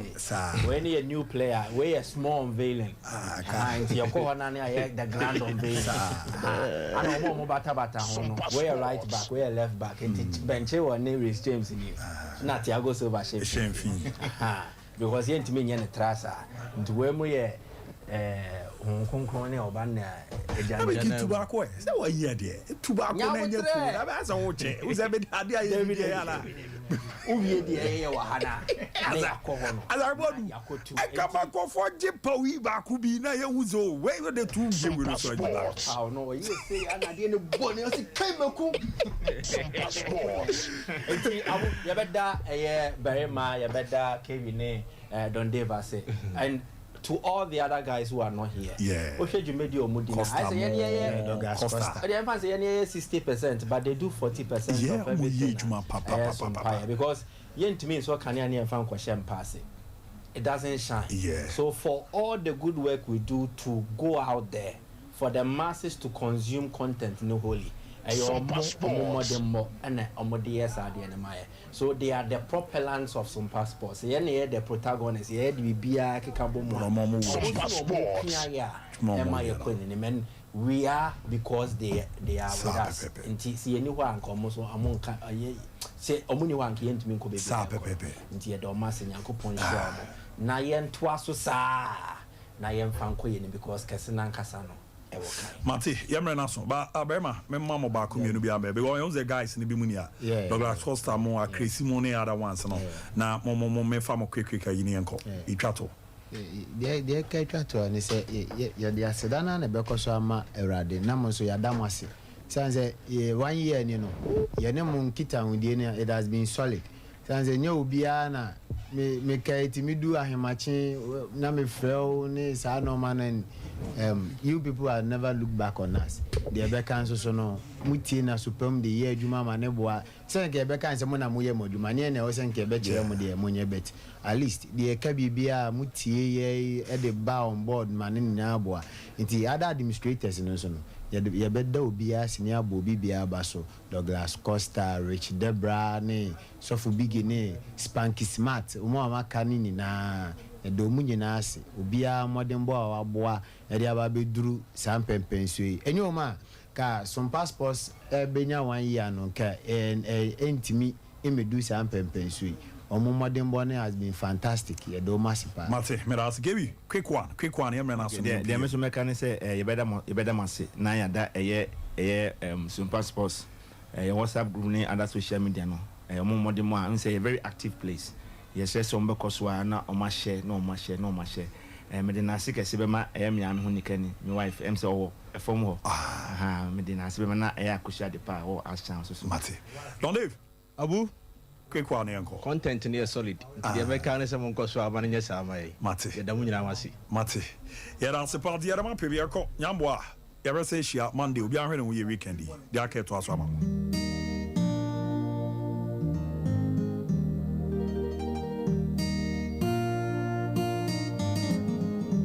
when a new player we a small unveiling nti you go na na the grand unveiling and mo bata ho no we a right back we a left back nti bench we na Reece James ni na Thiago Silva shape because ye ntimi nye ne trasa nti we mo ye konkron ne oba na ejanja na tubako se wa yi de tubako na nya tu na ba sa wo che wo se be ade aye bi ya la uwie de ye wa hana na yakoho no azarbodu akaba ko fo je pawi ba ku bi na ye wuzo we de tu je we no so ba how no you say ana de ne bo ne o se kai maku enti awu ya beda eye berema ya beda Kevin ne Don Deva say and to all the other guys who are not here. Oshe Jumedi Omudina. I say Costa. The emphasis say 60%, but they do 40% of everything. Because yen to me so can you find question pass it. It doesn't shine. So for all the good work we do to go out there for the masses to consume content no holy. So they are the propellants of some passports. The protagonists. We are because they are with us. And see anyone come so among say one came to me could be into the mass in Yankopon. Na yen twaso sa na yen fanko yen because Kasinan Kasano. Mate, yamre na so ba abema me mama ba community bi abe because the guys ni bi mu ni a Douglas Costa mo a crazy mo ne other ones no na mo me fa mo quick yi ni enko itwato de ka itwato ni say ye de asedana na be koso ama Erade na mo so ya damase sanze 1 year ni no ye ne mo nkita hundie ni it has been solid sanze nya obia na me kaiti me do ahemachi na me frel ni sa no man you people have never look back on us the be kan so no mutie na supem the year adwuma ma ne boa sen ke be kan se mo na mo ye modwuma ne na o sen ke be kire mo de mo nye bet at least the ka bibia mutie ye e de ba on board man ni na boa nti other administrators no so no ye be da obia senior bo bibia ba so Douglas Costa Rich Debra ne Sofu Bigi ne Spanky Smart umo amaka ni na edo mu nyina ase obia modern boy aboa e dia ba beduru sampempenso enyo ma ka some passports benya 1 year no ka entimi emedu sampempenso omo modern boy has been fantastic edo masipa Mate meras gebi quick one yamre na so de me so meka ne say ye beda mase na ya da some passports WhatsApp group ne other social media no omo modern mo a say a very active place. Yes, some because we are not on my share, no my share. Medina sick as Sibema, I am Yam Hunikani, my wife, M. a form. Medina Sibema, I could share the power or as chance. Mate. Don't leave. Abu, quick one, uncle. Content near solid. The American is among Coswa, Vanessa Samay. Mate, the Damunamasi. Mate. Yet answer part the other Pibiaco, Yamboa. Ever say she out Monday, will be on we weekend. The Arcade to us.